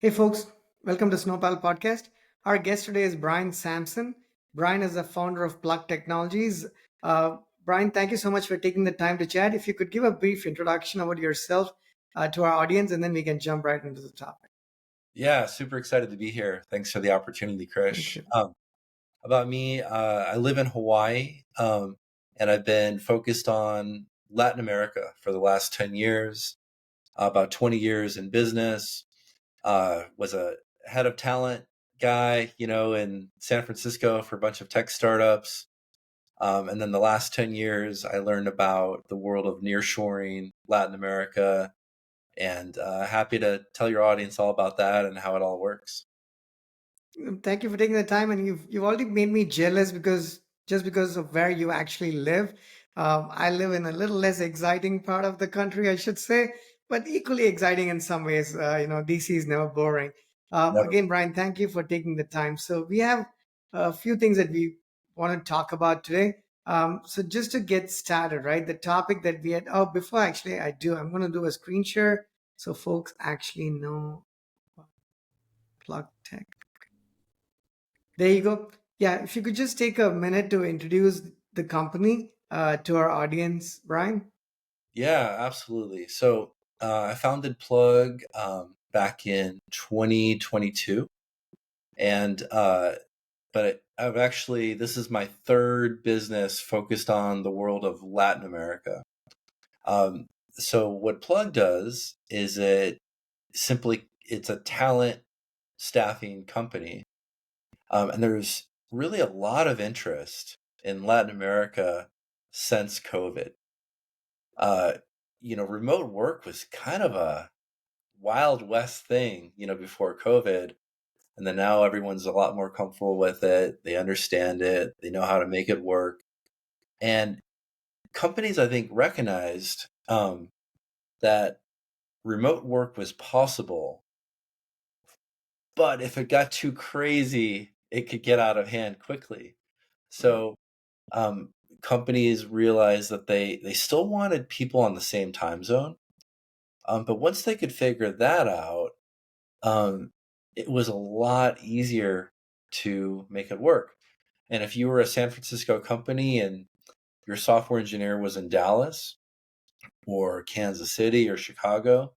Hey, folks, welcome to Snowpal Podcast. Our guest today is Brian Samson. Brian is the founder of Plugg Technologies. Uh, Brian, thank you so much for taking the time to chat. If you could give a brief introduction about yourself to our audience, and then we can jump right into the topic. Yeah, super excited to be here. Thanks for the opportunity, Thank Krish. you. About me, I live in Hawaii, and I've been focused on Latin America for the last 10 years, about 20 years in business. Was a head of talent guy, in San Francisco for a bunch of tech startups. And then the last 10 years, I learned about the world of nearshoring, Latin America, and happy to tell your audience all about that and how it all works. Thank you for taking the time, and you've already made me jealous because of where you actually live. I live in a little less exciting part of the country, I should say, but equally exciting in some ways. DC is never boring. Again, Brian, thank you for taking the time. So we have a few things that we want to talk about today. So just to get started, right? The topic that we had. Oh, before actually I'm going to do a screen share so folks actually know Plug Tech. There you go. Yeah, if you could just take a minute to introduce the company to our audience, Brian. Yeah, absolutely. So I founded Plug back in 2022, and but I've actually this is my third business focused on the world of Latin America. So what Plug does is it's a talent staffing company, and there's really a lot of interest in Latin America since COVID. Uh, Remote work was kind of a Wild West thing, before COVID. And then now everyone's a lot more comfortable with it. They understand it. They know how to make it work. And companies, I think, recognized that remote work was possible. But if it got too crazy, it could get out of hand quickly. Right. So um, companies realized that they still wanted people on the same time zone. But once they could figure that out, um, it was a lot easier to make it work. And if you were a San Francisco company and your software engineer was in Dallas or Kansas City or Chicago,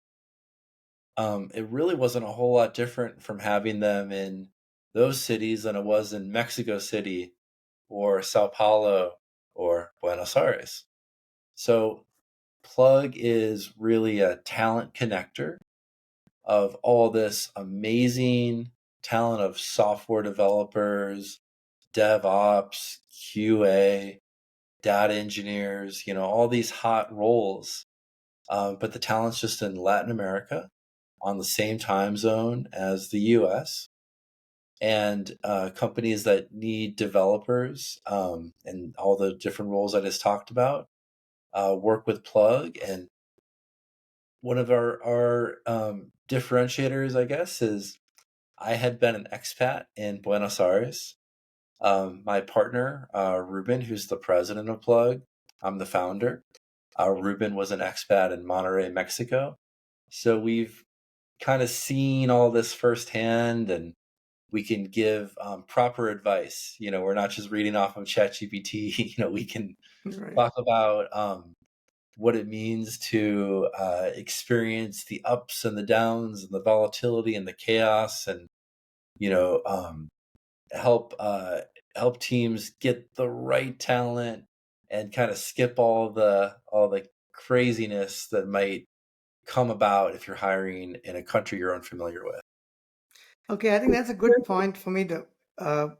it really wasn't a whole lot different from having them in those cities than it was in Mexico City or Sao Paulo or Buenos Aires. So Plug is really a talent connector of all this amazing talent of software developers, DevOps, QA, data engineers, all these hot roles. But the talent's just in Latin America on the same time zone as the US. And companies that need developers and all the different roles I just talked about work with Plug. And one of our differentiators, I guess, is I had been an expat in Buenos Aires. My partner, Ruben, who's the president of Plug, I'm the founder. Ruben was an expat in Monterrey, Mexico. So we've kind of seen all this firsthand, and we can give proper advice. We're not just reading off of ChatGPT. We can Right. talk about what it means to experience the ups and the downs and the volatility and the chaos, and you know um, help help teams get the right talent and kind of skip all the craziness that might come about if you're hiring in a country you're unfamiliar with. Okay, I think that's a good point for me to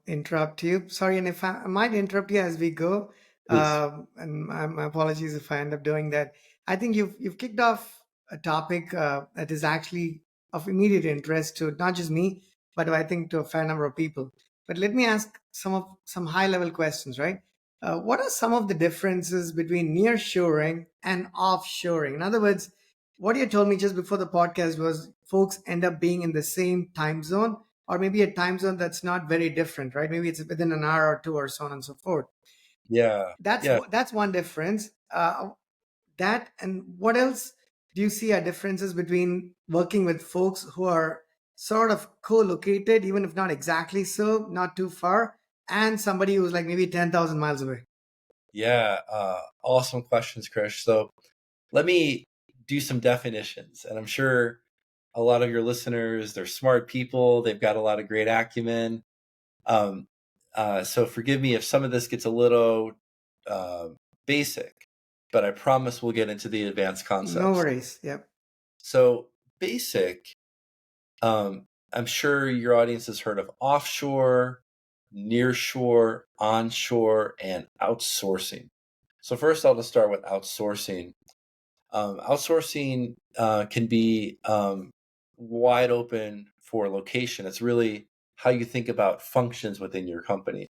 interrupt you. Sorry, and if I might interrupt you as we go, Please. and my apologies if I end up doing that. I think you've kicked off a topic that is actually of immediate interest to not just me, but I think to a fair number of people. But let me ask some high level questions, right? What are some of the differences between nearshoring and offshoring? In other words, what you told me just before the podcast was folks end up being in the same time zone or maybe a time zone that's not very different, right? Maybe it's within an hour or two or so on and so forth. Yeah. Yeah. That's one difference. That and what else do you see are differences between working with folks who are sort of co-located, even if not exactly so, not too far, and somebody who's like maybe 10,000 miles away? Yeah, awesome questions, Krish. So let me do some definitions, and I'm sure a lot of your listeners, they're smart people. They've got a lot of great acumen. Um, so forgive me if some of this gets a little uh, basic, but I promise we'll get into the advanced No concepts. worries. Yep. So basic, I'm sure your audience has heard of offshore, nearshore, onshore, and outsourcing. So first, I'll just start with outsourcing. Outsourcing can be wide open for location. It's really how you think about functions within your company.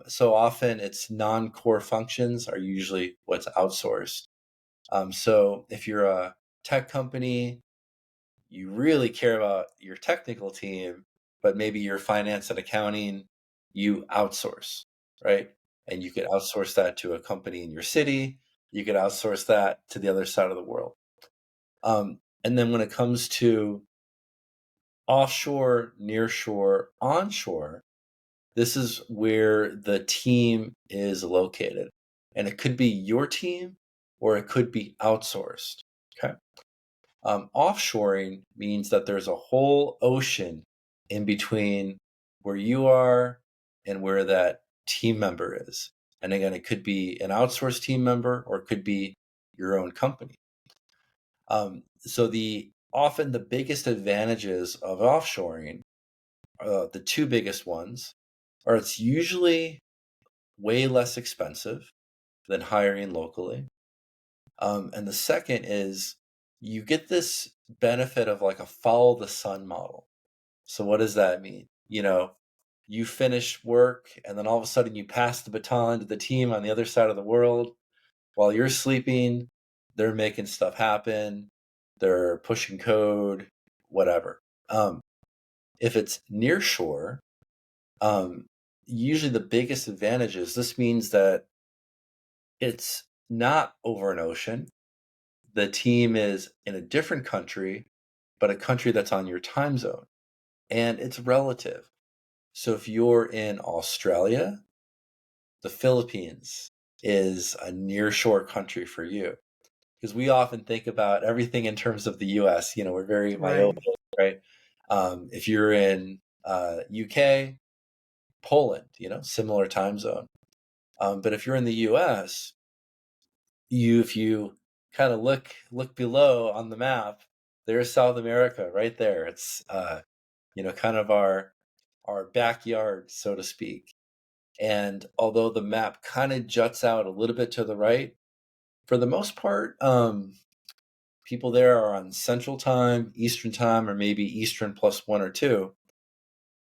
So often it's non-core functions are usually what's outsourced. So if you're a tech company, you really care about your technical team, but maybe your finance and accounting, you outsource, right? And you could outsource that to a company in your city. You could outsource that to the other side of the world. And then when it comes to offshore, nearshore, onshore, this is where the team is located. And it could be your team or it could be outsourced. Okay. Offshoring means that there's a whole ocean in between where you are and where that team member is. And again, it could be an outsourced team member or it could be your own company. So the often the biggest advantages of offshoring, the two biggest ones, are it's usually way less expensive than hiring locally. And the second is you get this benefit of like a follow the sun model. So what does that mean? You finish work and then all of a sudden you pass the baton to the team on the other side of the world. While you're sleeping, they're making stuff happen. They're pushing code, whatever. If it's near shore, um, usually the biggest advantage is this means that it's not over an ocean. The team is in a different country, but a country that's on your time zone. And it's relative. So if you're in Australia, the Philippines is a nearshore country for you. Because we often think about everything in terms of the US, we're very Right. myopic, right? If you're in UK, Poland, similar time zone. But if you're in the US, if you kind of look below on the map, there's South America right there. It's kind of our backyard, so to speak. And although the map kind of juts out a little bit to the right, for the most part, people there are on Central Time, Eastern Time, or maybe Eastern plus 1 or 2.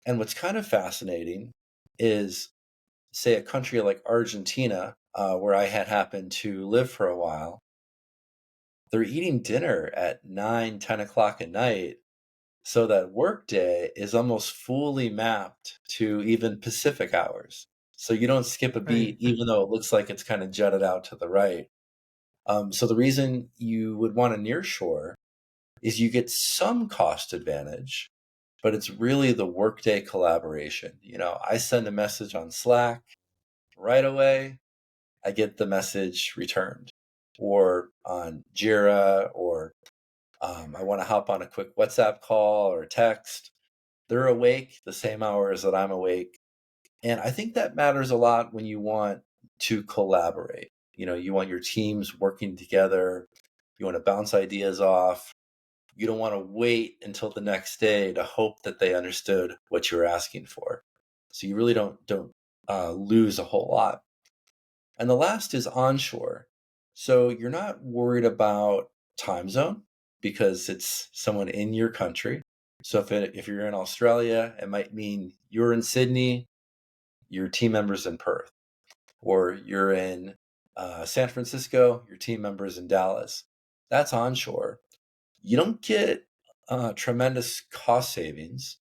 And what's kind of fascinating is, say, a country like Argentina, where I had happened to live for a while. They're eating dinner at 9, 10 o'clock at night. So that workday is almost fully mapped to even Pacific hours. So you don't skip a Right. beat, even though it looks like it's kind of jutted out to the right. So the reason you would want a nearshore is you get some cost advantage, but it's really the workday collaboration. I send a message on Slack right away, I get the message returned, or on Jira, or I want to hop on a quick WhatsApp call or text. They're awake the same hours that I'm awake. And I think that matters a lot when you want to collaborate. You want your teams working together. You want to bounce ideas off. You don't want to wait until the next day to hope that they understood what you're asking for. So you really don't lose a whole lot. And the last is onshore. So you're not worried about time zone because it's someone in your country. So if you're in Australia, it might mean you're in Sydney, your team members in Perth, or you're in San Francisco, your team members in Dallas. That's onshore. You don't get tremendous cost savings.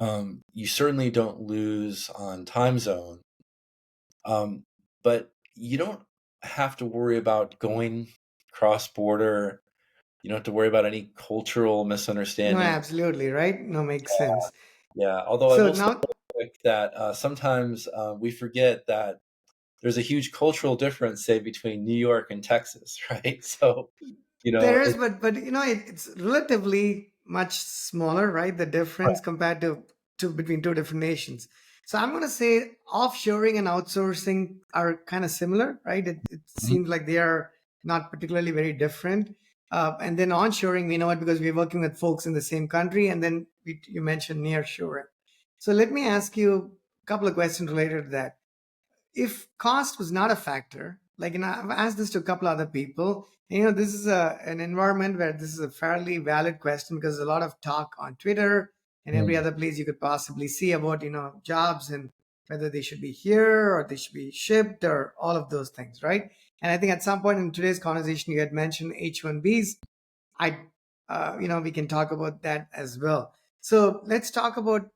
You certainly don't lose on time zone, but you don't have to worry about going cross border. You don't have to worry about any cultural No, misunderstanding. absolutely, right? No, makes sense. Yeah, although I So will say now real quick that sometimes we forget that there's a huge cultural difference, say, between New York and Texas, right? So, there is, it but it's relatively much smaller, right? The difference compared to between two different nations. So I'm going to say offshoring and outsourcing are kind of similar, right? It Mhm. seems like they are not particularly very different. And then onshoring, we know it because we're working with folks in the same country. And then you mentioned nearshoring. So let me ask you a couple of questions related to that. If cost was not a factor, like, and I've asked this to a couple other people, this is an environment where this is a fairly valid question because there's a lot of talk on Twitter and every Mm. other place you could possibly see about, jobs and whether they should be here or they should be shipped or all of those things, right? And I think at some point in today's conversation, you had mentioned H-1Bs. We can talk about that as well. So let's talk about,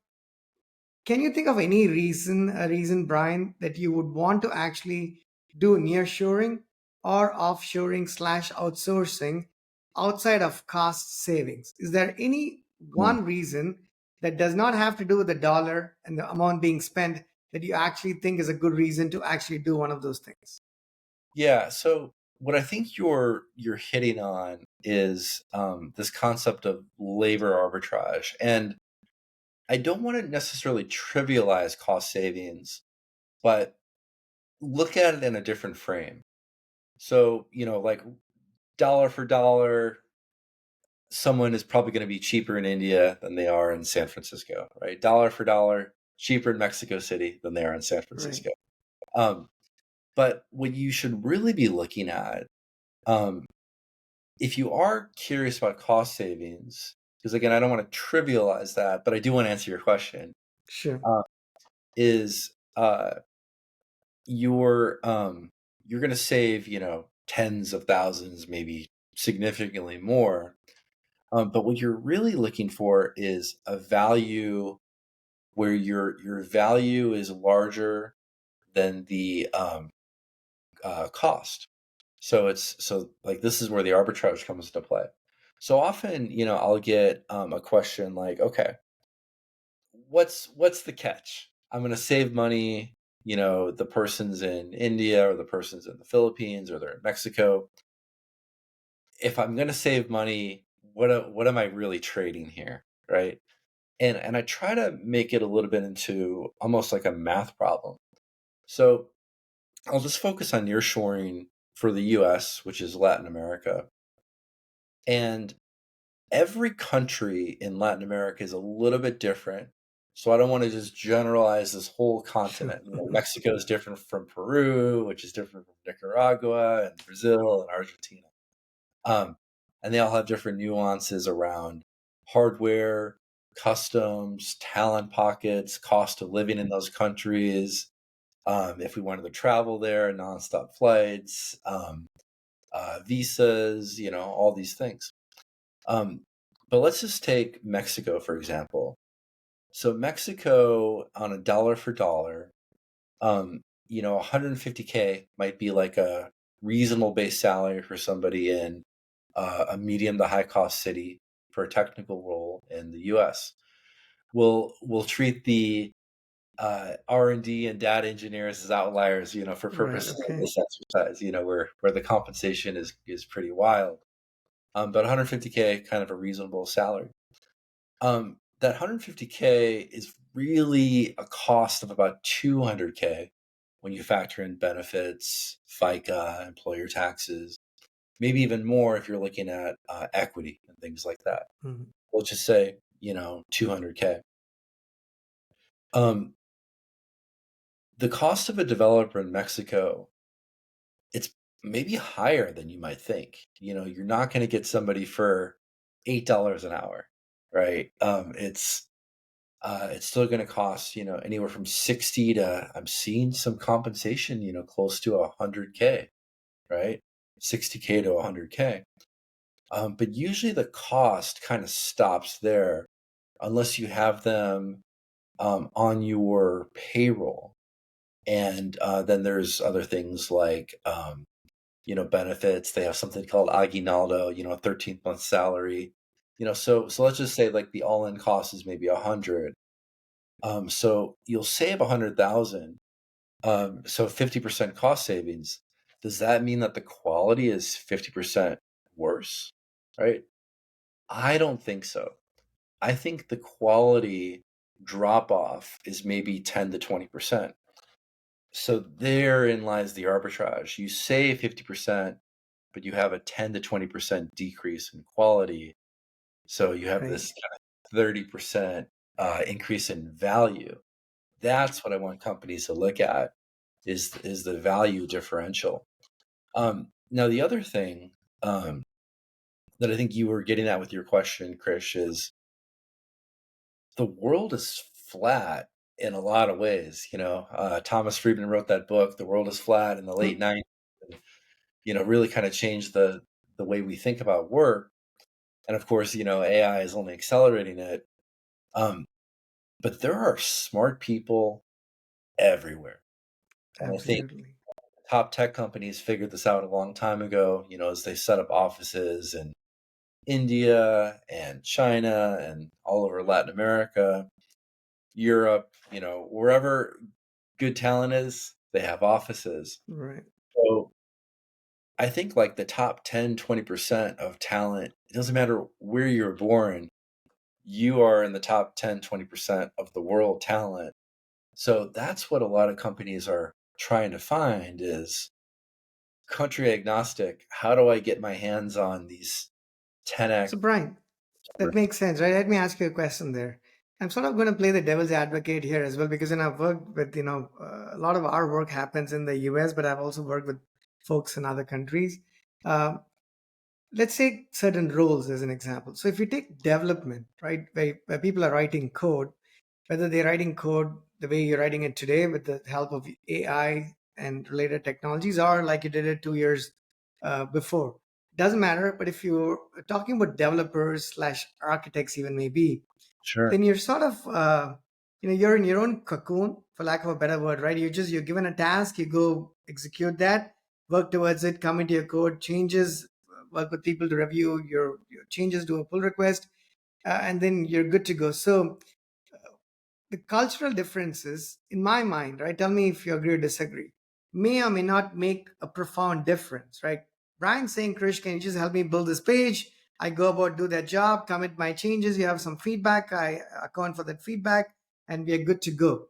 can you think of any reason, Brian, that you would want to actually do nearshoring or offshoring slash outsourcing outside of cost savings? Is there any Mm. one reason that does not have to do with the dollar and the amount being spent that you actually think is a good reason to actually do one of those things? Yeah, so what I think you're hitting on is this concept of labor arbitrage, and I don't want to necessarily trivialize cost savings, but look at it in a different frame. So, like dollar for dollar, someone is probably going to be cheaper in India than they are in San Francisco, right? Dollar for dollar, cheaper in Mexico City than they are in San Right. Francisco. Um, but what you should really be looking at, um, if you are curious about cost savings, because again, I don't want to trivialize that, but I do want to answer your question, Sure. uh, is you're going to save, tens of thousands, maybe significantly more. But what you're really looking for is a value where your value is larger than the cost. So like this is where the arbitrage comes into play. So often, I'll get a question like, okay, what's the catch? I'm going to save money. The person's in India or the person's in the Philippines or they're in Mexico. If I'm going to save money, what am I really trading here, right? And I try to make it a little bit into almost like a math problem. So I'll just focus on nearshoring for the US, which is Latin America. And every country in Latin America is a little bit different. So I don't want to just generalize this whole Sure. continent. Mexico is different from Peru, which is different from Nicaragua and Brazil and Argentina. Um, and they all have different nuances around hardware, customs, talent pockets, cost of living in those countries. If we wanted to travel there, nonstop flights, visas, all these things. Um, but let's just take Mexico, for example. So Mexico on a dollar for dollar, 150K might be like a reasonable base salary for somebody in a medium to high cost city for a technical role in the U.S. We'll treat the R&D and data engineers as outliers, for Right. purposes of Okay. this exercise, where the compensation is pretty wild. But 150K, kind of a reasonable salary. That 150K is really a cost of about 200K when you factor in benefits, FICA, employer taxes, maybe even more if you're looking at equity and things like that. Mhm. We'll just say, 200K. Um, the cost of a developer in Mexico, it's maybe higher than you might think. You're not going to get somebody for $8 an hour, right? It's still going to cost, anywhere from 60 to, I'm seeing some compensation, close to 100K, right? 60K to 100K. But usually the cost kind of stops there unless you have them on your payroll. And then there's other things like, benefits. They have something called aguinaldo, a 13th month salary. So let's just say like the all in cost is maybe 100. So you'll save 100,000. So 50% cost savings. Does that mean that the quality is 50% worse? Right? I don't think so. I think the quality drop off is maybe 10 to 20%. So therein lies the arbitrage. You save 50%, but you have a 10 to 20% decrease in quality. So you have Right. this kind of 30% increase in value. That's what I want companies to look at is the value differential. Now, the other thing that I think you were getting at with your question, Krish, is the world is flat in a lot of ways. Thomas Friedman wrote that book, "The World is Flat," in the late Hmm. '90s. And, really kind of changed the way we think about work. And of course, AI is only accelerating it. Um, but there are smart people everywhere, and I think Absolutely. top tech companies figured this out a long time ago. As they set up offices in India and China and all over Latin America, Europe, wherever good talent is, they have offices. Right. So I think like the top 10, 20% of talent, it doesn't matter where you were born, you are in the top 10, 20% of the world talent. So that's what a lot of companies are trying to find is country agnostic. How do I get my hands on these 10x? So, Brian, that makes sense, right? Let me ask you a question there. I'm sort of going to play the devil's advocate here as well because I've worked with, a lot of our work happens in the US, but I've also worked with folks in other countries. Um, let's take certain roles as an example. So, if you take development, right, where people are writing code, whether they're writing code the way you're writing it today with the help of AI and related technologies, or like you did it 2 years before. Doesn't matter. But if you're talking about developers slash architects, even maybe, Sure. then you're sort of you're in your own cocoon, for lack of a better word, right? You're given a task, you go execute that, work towards it, come into your code, changes, work with people to review your changes, do a pull request, and then you're good to go. So the cultural differences, in my mind, right? Tell me if you agree or disagree, may or may not make a profound difference, right? Brian saying, Krish, can you just help me build this page? I go about, do that job, commit my changes. You have some feedback. I account for that feedback, and we are good to go.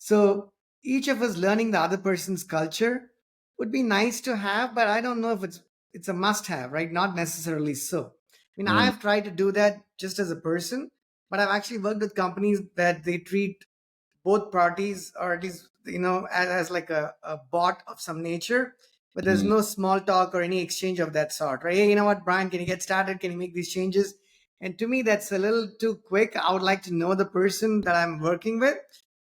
So each of us learning the other person's culture would be nice to have, but I don't know if it's a must have, right? Not necessarily so. I mean, Mm, I've tried to do that just as a person, but I've actually worked with companies that they treat both parties, or at least as like a bot of some nature, but there's mm. no small talk or any exchange of that sort, right? Hey, you know what, Brian, can you get started? Can you make these changes? And to me, that's a little too quick. I would like to know the person that I'm working with,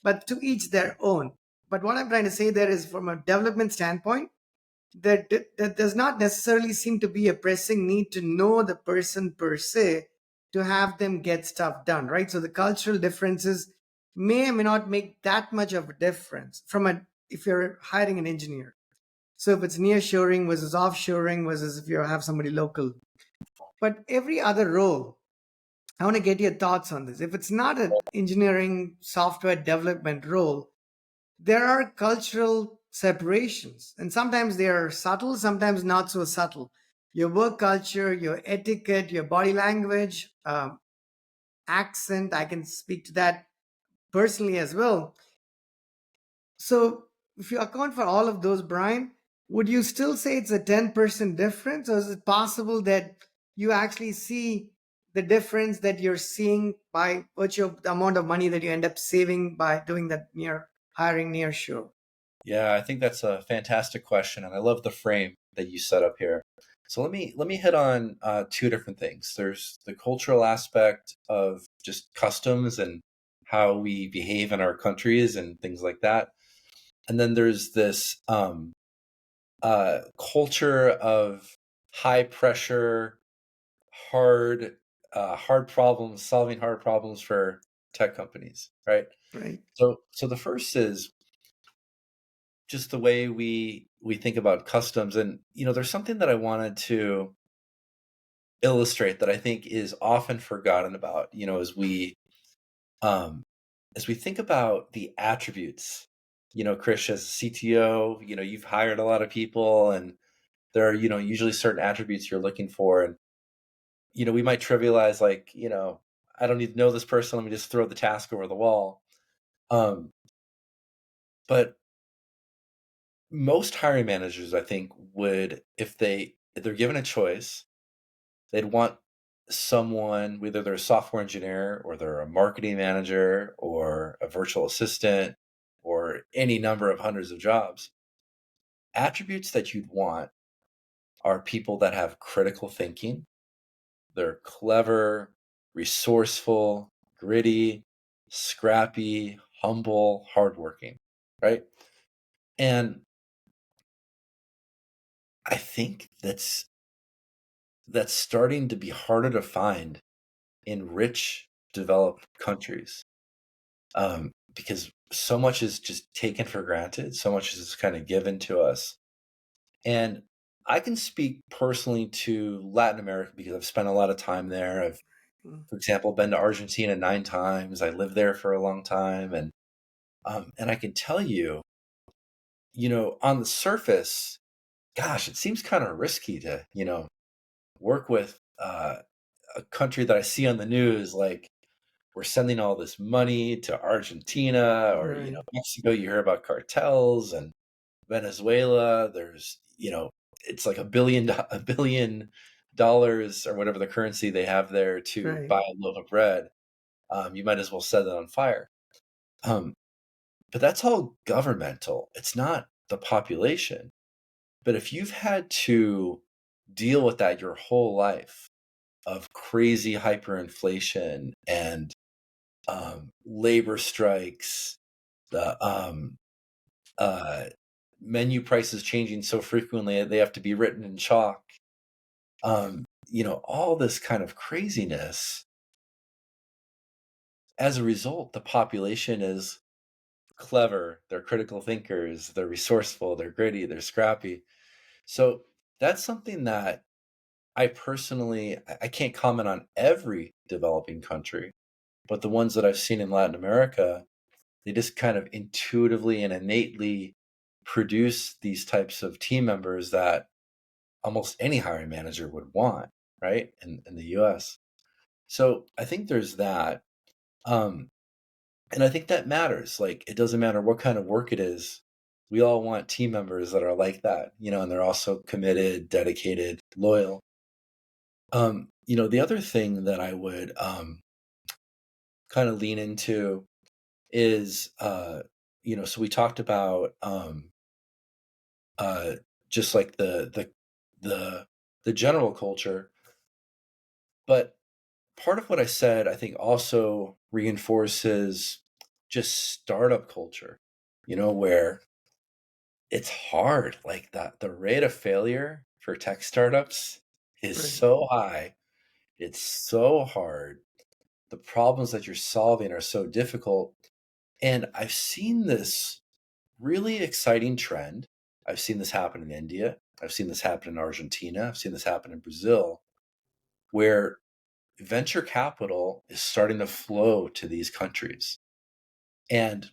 but to each their own. But what I'm trying to say there is, from a development standpoint, that does not necessarily seem to be a pressing need to know the person per se to have them get stuff done, right? So the cultural differences may or may not make that much of a difference from a if you're hiring an engineer. So if it's nearshoring versus offshoring versus if you have somebody local. But every other role, I want to get your thoughts on this. If it's not an engineering software development role, there are cultural separations, and sometimes they are subtle, sometimes not so subtle. Your work culture, your etiquette, your body language, accent, I can speak to that personally as well. So if you account for all of those, Brian, would you still say it's a 10% difference, or is it possible that you actually see the difference that you're seeing by virtue of the amount of money that you end up saving by doing that near hiring near shore? Yeah, I think that's a fantastic question, and I love the frame that you set up here. So let me hit on two different things. There's the cultural aspect of just customs and how we behave in our countries and things like that, and then there's this culture of high pressure, hard hard problems, solving hard problems for tech companies, right? Right. So the first is just the way we think about customs. And there's something that I wanted to illustrate that I think is often forgotten about, um as we think about the attributes. Krish, as a CTO, you've hired a lot of people, and there are, usually certain attributes you're looking for. And we might trivialize, like, I don't need to know this person, let me just throw the task over the wall. um but most hiring managers, I think, would, if they're given a choice, they'd want someone, whether they're a software engineer or they're a marketing manager or a virtual assistant or any number of hundreds of jobs. Attributes that you'd want are people that have critical thinking. They're clever, resourceful, gritty, scrappy, humble, hardworking, right? And I think that's starting to be harder to find in rich, developed countries, because so much is just taken for granted. So much is kind of given to us. And I can speak personally to Latin America because I've spent a lot of time there. I've, Mm. for example, been to Argentina 9 times. I lived there for a long time, and I can tell you, on the surface, gosh, it seems kind of risky to, work with a country that I see on the news, like, we're sending all this money to Argentina, or Right. Mexico. You hear about cartels, and Venezuela. There's, it's like $1 billion or whatever the currency they have there to Right. buy a loaf of bread. You might as well set it on fire. Um, but that's all governmental. It's not the population. But if you've had to deal with that your whole life, of crazy hyperinflation and labor strikes, the uh, menu prices changing so frequently they have to be written in chalk, all this kind of craziness. As a result, the population is clever, they're critical thinkers, they're resourceful, they're gritty, they're scrappy. So that's something that I personally, I can't comment on every developing country, but the ones that I've seen in Latin America, they just kind of intuitively and innately produce these types of team members that almost any hiring manager would want, right? In the US. So I think there's that. Um, and I think that matters. Like, it doesn't matter what kind of work it is. We all want team members that are like that, and they're also committed, dedicated, loyal. The other thing that I would kind of lean into is, so we talked about uh, just like the the general culture, but part of what I said, I think, also reinforces just startup culture, where it's hard. Like, the rate of failure for tech startups is Right. so high. It's so hard. The problems that you're solving are so difficult. And I've seen this really exciting trend. I've seen this happen in India. I've seen this happen in Argentina. I've seen this happen in Brazil, where venture capital is starting to flow to these countries. And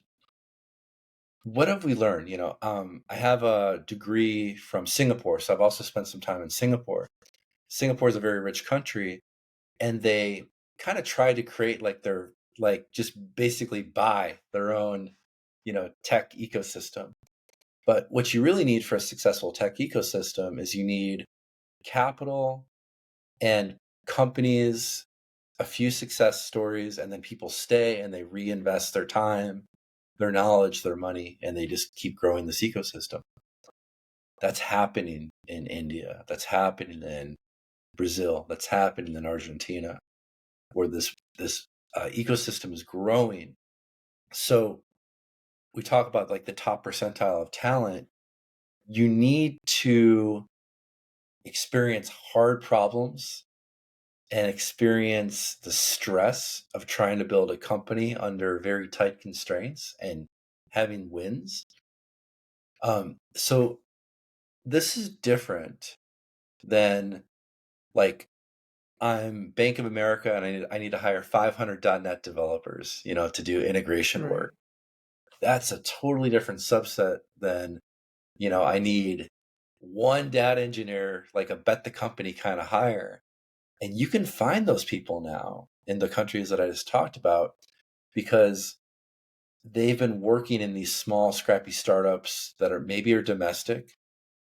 what have we learned? I have a degree from Singapore, so I've also spent some time in Singapore. Singapore is a very rich country, and they kind of try to create, like just basically buy their own, tech ecosystem. But what you really need for a successful tech ecosystem is you need capital and companies, a few success stories, and then people stay and they reinvest their time, their knowledge, their money, and they just keep growing this ecosystem. That's happening in India. That's happening in Brazil. That's happening in Argentina, where this ecosystem is growing. So we talk about, like, the top percentile of talent. You need to experience hard problems and experience the stress of trying to build a company under very tight constraints and having wins. So this is different than like I'm Bank of America and I need to hire 500 .NET developers, to do integration Right. work. That's a totally different subset than, I need one data engineer, like a bet the company kind of hire. And you can find those people now in the countries that I just talked about because they've been working in these small, scrappy startups that are domestic,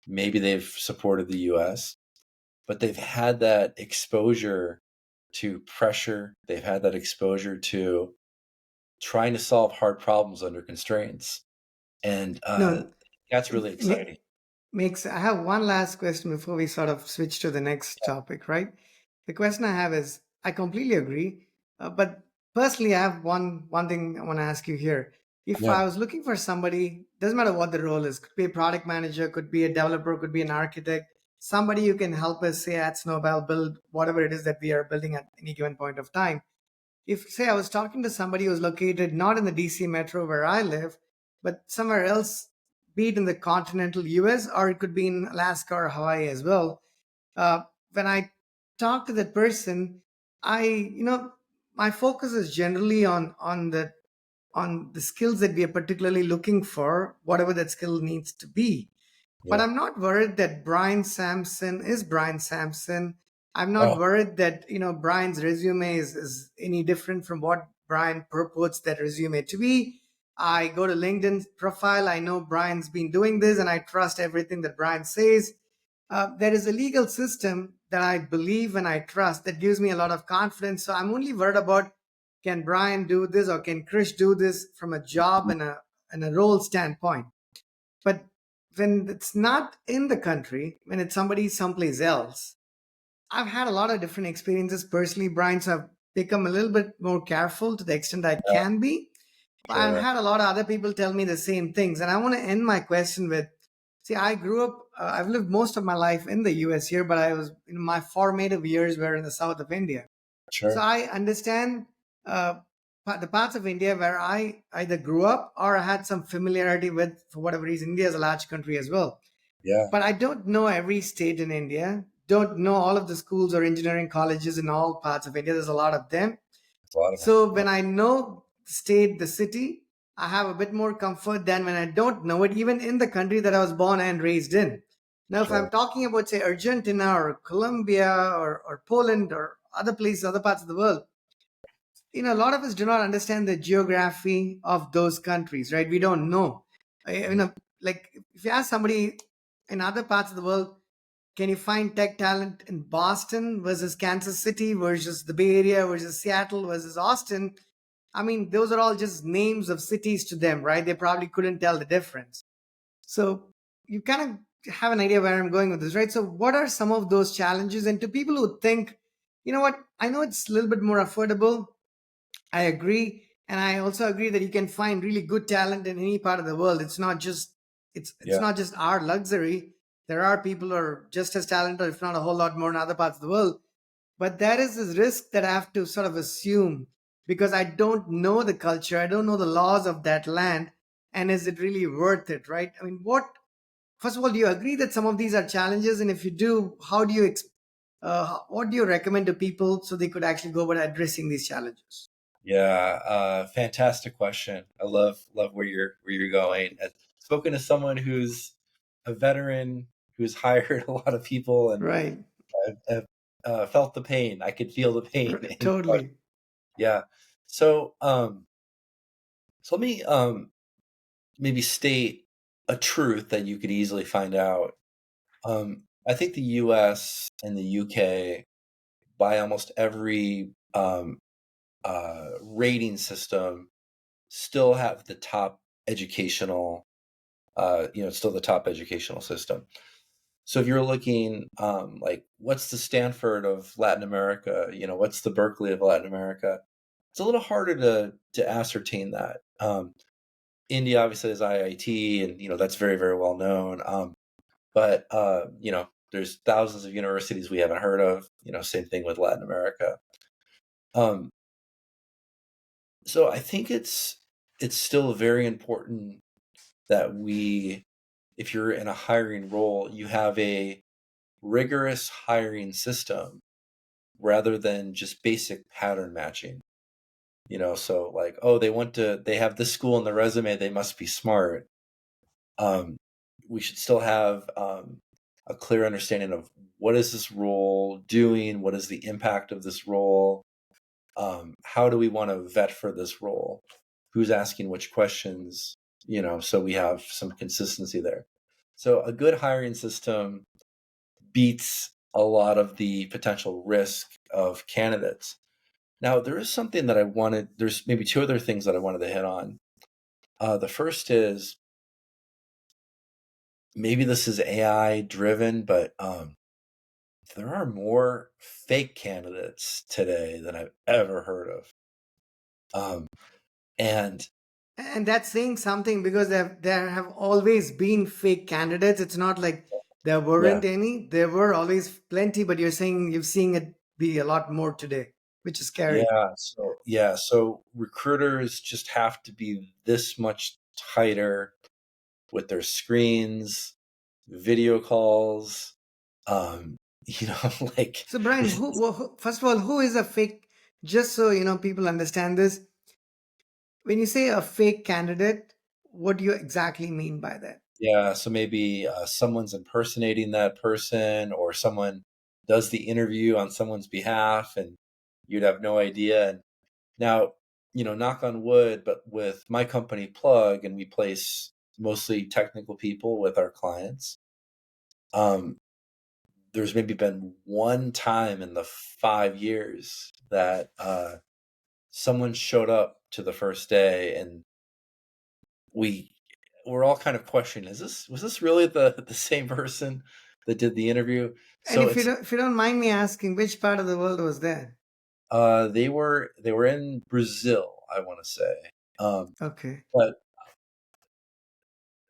maybe they've supported the US, but they've had that exposure to pressure. They've had that exposure to trying to solve hard problems under constraints. And No, that's really it ma- exciting. makes. I have one last question before we sort of switch to the next topic, right? The question I have is, I completely agree, but personally, I have one thing I want to ask you here. If Yeah, I was looking for somebody, doesn't matter what the role is, could be a product manager, could be a developer, could be an architect, somebody who can help us say at Snowball build whatever it is that we are building at any given point of time. If say I was talking to somebody who's located not in the DC metro where I live, but somewhere else, be it in the continental US or it could be in Alaska or Hawaii as well, uh, when I talk to that person, my focus is generally on the skills that we are particularly looking for, whatever that skill needs to be. But yeah. I'm not worried that Brian Samson is Brian Samson. I'm not Oh, worried that, Brian's resume is any different from what Brian purports that resume to be. I go to LinkedIn profile. I know Brian's been doing this and I trust everything that Brian says. There is a legal system that I believe and I trust that gives me a lot of confidence. So I'm only worried about, can Brian do this or can Krish do this from a job and a role standpoint. But when it's not in the country, when it's somebody someplace else, I've had a lot of different experiences personally, Brian. So I've become a little bit more careful to the extent I yeah, can be. But I've sure. had a lot of other people tell me the same things. And I want to end my question with, see, I grew up, I've lived most of my life in the US here, but I was, in my formative years were in the south of India. So Sure. I understand uh, the parts of India where I either grew up or I had some familiarity with, for whatever reason. India is a large country as well. Yeah. But I don't know every state in India, don't know all of the schools or engineering colleges in all parts of India. There's a lot of them. It's a lot of them. So Yeah, when I know the state, the city, I have a bit more comfort than when I don't know it, even in the country that I was born and raised in. Now, if sure. I'm talking about, say, Argentina or Colombia or Poland or other places, other parts of the world, a lot of us do not understand the geography of those countries, right? We don't know. Mm, Like if you ask somebody in other parts of the world, can you find tech talent in Boston versus Kansas City versus the Bay Area versus Seattle versus Austin? I mean, those are all just names of cities to them, right? They probably couldn't tell the difference. So you kind of have an idea where I'm going with this, right? So what are some of those challenges? And to people who think, you know what, I know it's a little bit more affordable, I agree, and I also agree that you can find really good talent in any part of the world. It's yeah. not just our luxury. There are people who are just as talented, if not a whole lot more, in other parts of the world. But there is this risk that I have to sort of assume because I don't know the culture, I don't know the laws of that land, and is it really worth it, right? I mean, what? First of all, do you agree that some of these are challenges, and if you do, how do you? What do you recommend to people so they could actually go about addressing these challenges? Yeah, fantastic question. I love where you're going. I've spoken to someone who's a veteran who's hired a lot of people, and Right. have felt the pain. I could feel the pain Right, in totally. yeah. So let me maybe state a truth that you could easily find out. I think the U.S. and the U.K. by almost every rating system still have the top educational, still the top educational system. So if you're looking, like, what's the Stanford of Latin America? What's the Berkeley of Latin America? It's a little harder to ascertain that. India obviously has IIT, and that's very very well known. But there's thousands of universities we haven't heard of. Same thing with Latin America. Um, so I think it's still very important that we if you're in a hiring role, you have a rigorous hiring system rather than just basic pattern matching. So like, oh, they have this school in the resume, they must be smart. Um, we should still have a clear understanding of what is this role doing, what is the impact of this role, how do we want to vet for this role, who's asking which questions, so we have some consistency there. So a good hiring system beats a lot of the potential risk of candidates. Now, there is something that there's maybe two other things that I wanted to hit on. The first is, maybe this is AI driven, but there are more fake candidates today than I've ever heard of. And And that's saying something because there have always been fake candidates. It's not like there yeah, weren't any. There were always plenty, but you're saying you've seen it be a lot more today, which is scary. so recruiters just have to be this much tighter with their screens, video calls, um, like So, Brian, first of all, who is a fake? Just so people understand this. When you say a fake candidate, what do you exactly mean by that? yeah, so maybe someone's impersonating that person, or someone does the interview on someone's behalf and you'd have no idea. And now, knock on wood, but with my company Plugg, and we place mostly technical people with our clients, um, there's maybe been one time in the 5 years that someone showed up to the first day, and we we're all kind of questioning, was this really the same person that did the interview? And So it's if you don't mind me asking, which part of the world was that? they were in Brazil, I want to say. Okay. But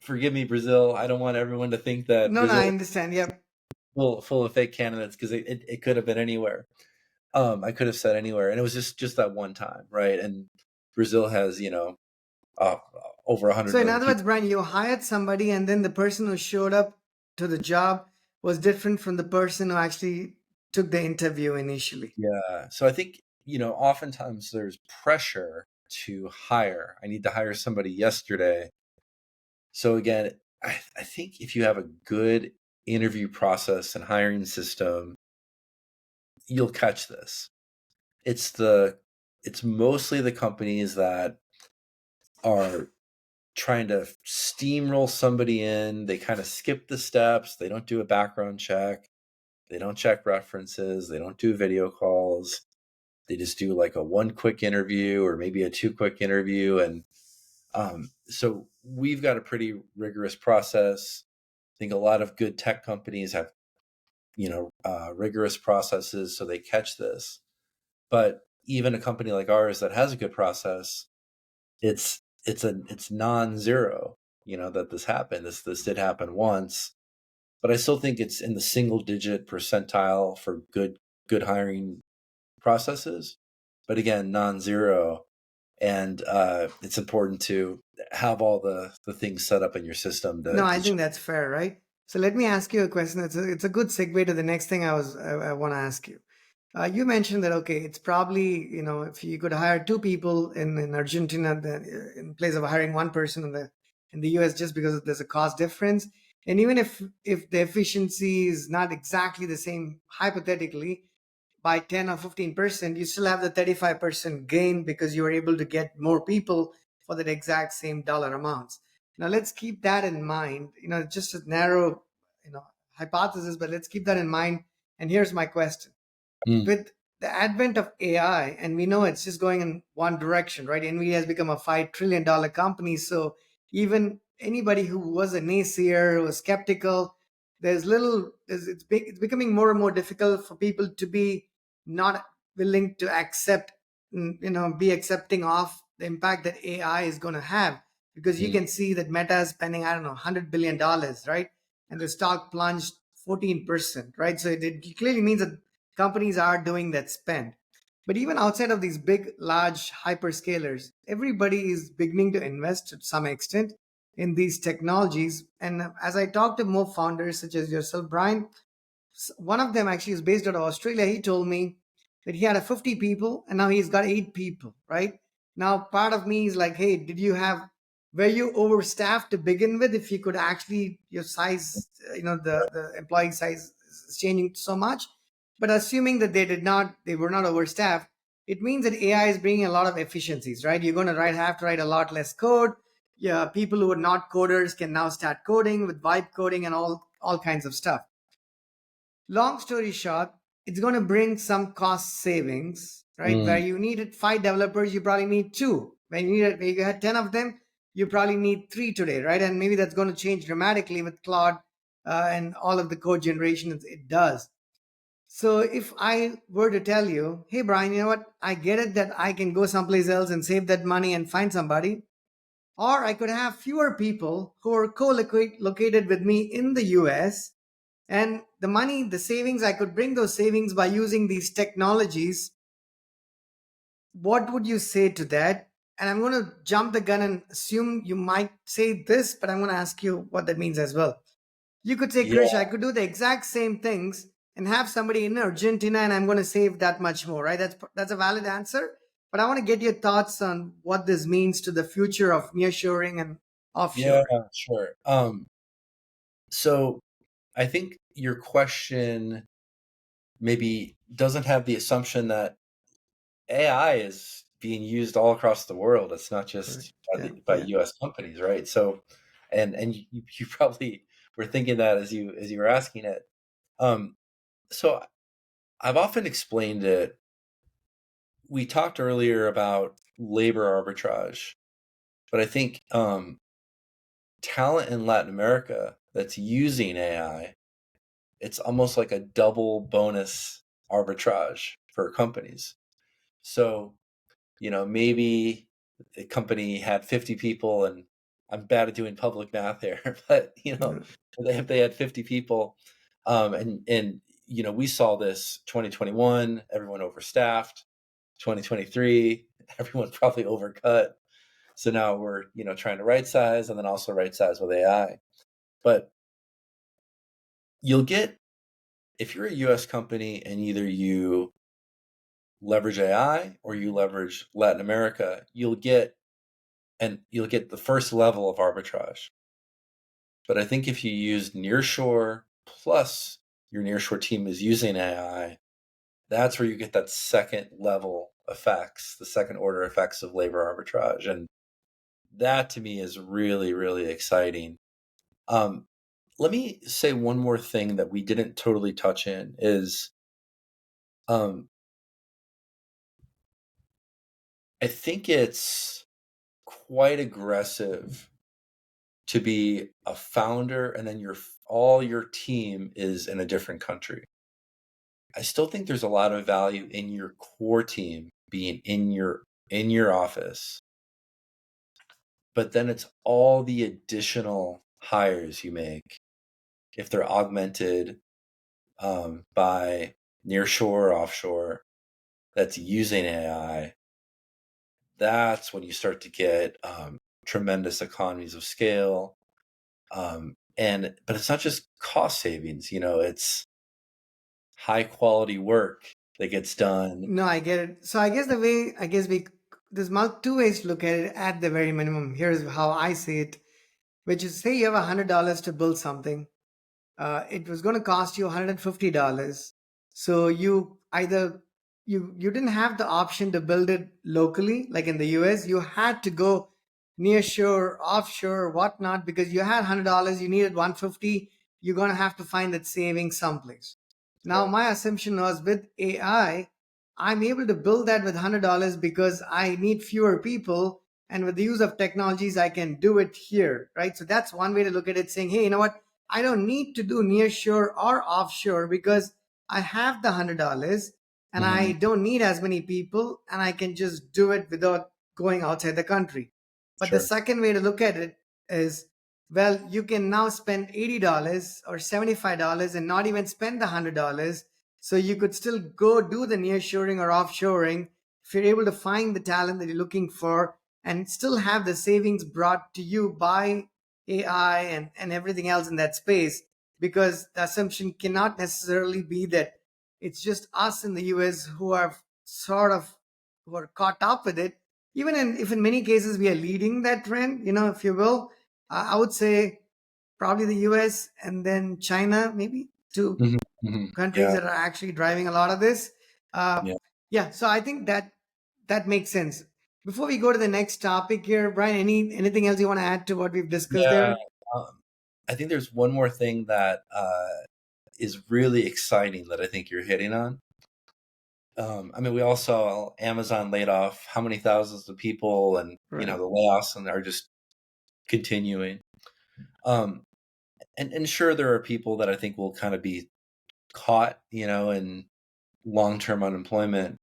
forgive me, Brazil, I don't want everyone to think that No, no, I Brazil understand. Yep. full of fake candidates, because it could have been anywhere. I could have said anywhere, and it was just that one time, right? And Brazil has uh, over 100 So, in million other words, people. Brian, you hired somebody, and then the person who showed up to the job was different from the person who actually took the interview initially. Yeah, so I think oftentimes there's pressure to hire. I need to hire somebody yesterday. So again, I think if you have a good interview process and hiring system, you'll catch this. It's mostly the companies that are trying to steamroll somebody in. They kind of skip the steps. They don't do a background check. They don't check references. They don't do video calls. They just do like a one quick interview or maybe a two quick interview. And so we've got a pretty rigorous process. I think a lot of good tech companies have, rigorous processes, so they catch this. But even a company like ours that has a good process, it's non-zero, that this happened. This did happen once, but I still think it's in the single digit percentile for good hiring processes. But again, non-zero, and it's important to have all the things set up in your system No, to I think that's fair, right? So let me ask you a question. It's a good segue to the next thing I want to ask you. You mentioned that okay, it's probably if you could hire two people in Argentina in place of hiring one person in the US just because there's a cost difference, and even if the efficiency is not exactly the same hypothetically by 10 or 15%, you still have the 35% gain because you were able to get more people for that exact same dollar amounts. Now let's keep that in mind. Just a narrow, hypothesis, but let's keep that in mind. And here's my question. Mm, With the advent of AI, and we know it's just going in one direction, right? NVIDIA has become a $5 trillion company. So even anybody who was a naysayer, who was skeptical, it's becoming more and more difficult for people to be not willing to accept, be accepting of the impact that AI is going to have. Because you mm, can see that Meta is spending, I don't know, $100 billion, right? And the stock plunged 14%, right? So it clearly means that companies are doing that spend. But even outside of these big, large hyperscalers, everybody is beginning to invest to some extent. in these technologies. And as I talk to more founders such as yourself, Brian, one of them actually is based out of Australia. He told me that he had a 50 people and now he's got 8 people, right? Now, part of me is like, hey, were you overstaffed to begin with? If you could actually, your size, the employee size is changing so much. But assuming that they were not overstaffed, it means that AI is bringing a lot of efficiencies, right? You're going to have to write a lot less code. Yeah, people who are not coders can now start coding with vibe coding and all kinds of stuff. Long story short, it's going to bring some cost savings, right? Where Mm, you needed 5 developers, you probably need two. When you had 10 of them, you probably need three today, right? And maybe that's going to change dramatically with Claude and all of the code generation it does. So if I were to tell you, hey, Brian, you know what? I get it that I can go someplace else and save that money and find somebody. Or I could have fewer people who are co-located with me in the US, and the savings, I could bring those savings by using these technologies. What would you say to that? And I'm going to jump the gun and assume you might say this, but I'm going to ask you what that means as well. You could say, yeah, Krish, I could do the exact same things and have somebody in Argentina, and I'm going to save that much more, right? That's a valid answer. But I want to get your thoughts on what this means to the future of nearshoring and yeah, offshoring. sure. So I think your question maybe doesn't have the assumption that AI is being used all across the world. It's not Correct. just Yeah. by Yeah. U.S. companies, right? So, and you probably were thinking that as you were asking it. Um, so I've often explained it. We talked earlier about labor arbitrage, but I think talent in Latin America that's using AI, it's almost like a double bonus arbitrage for companies. So, maybe a company had 50 people, and I'm bad at doing public math here, but Yeah. if they had 50 people, and we saw this 2021, everyone overstaffed, 2023, everyone probably overcut. So now we're, trying to right size and then also right size with AI. But you'll get, if you're a US company and either you leverage AI or you leverage Latin America, you'll get the first level of arbitrage. But I think if you use nearshore plus your nearshore team is using AI, that's where you get that second level effects, the second order effects of labor arbitrage. And that to me is really, really exciting. Um, Let me say one more thing that we didn't totally touch in is um, I think it's quite aggressive to be a founder and then all your team is in a different country. I still think there's a lot of value in your core team being in your office, but then it's all the additional hires you make if they're augmented by nearshore or offshore that's using AI. That's when you start to get tremendous economies of scale. But it's not just cost savings, it's high quality work that gets done. No, I get it. So I guess there's two ways to look at it at the very minimum. Here's how I see it, which is, say you have $100 to build something. It was going to cost you $150. So you didn't have the option to build it locally, like in the US. You had to go near shore, offshore, whatnot, because you had $100, you needed 150. You're going to have to find that saving someplace. Now, Right. my assumption was with AI, I'm able to build that with $100 because I need fewer people. And with the use of technologies, I can do it here, right? So that's one way to look at it, saying, hey, you know what? I don't need to do nearshore or offshore because I have the $100 and I Mhm. don't need as many people and I can just do it without going outside the country. But the Sure. second way to look at it is, well, you can now spend $80 or $75 and not even spend the $100. So you could still go do the nearshoring or offshoring if you're able to find the talent that you're looking for and still have the savings brought to you by AI and everything else in that space, because the assumption cannot necessarily be that it's just us in the US who are sort of who are caught up with it. Even if in many cases we are leading that trend, if you will, I would say probably the US and then China, maybe two Mhm, mhm. countries Yeah, that are actually driving a lot of this. Uh, yeah, yeah, so I think that makes sense. Before we go to the next topic here, Brian, anything else you want to add to what we've discussed yeah. there? I think there's one more thing that is really exciting that I think you're hitting on. I mean, we all saw Amazon laid off how many thousands of people, and Right. the layoffs and are just continuing. Um, and sure, there are people that I think will kind of be caught, in long-term unemployment,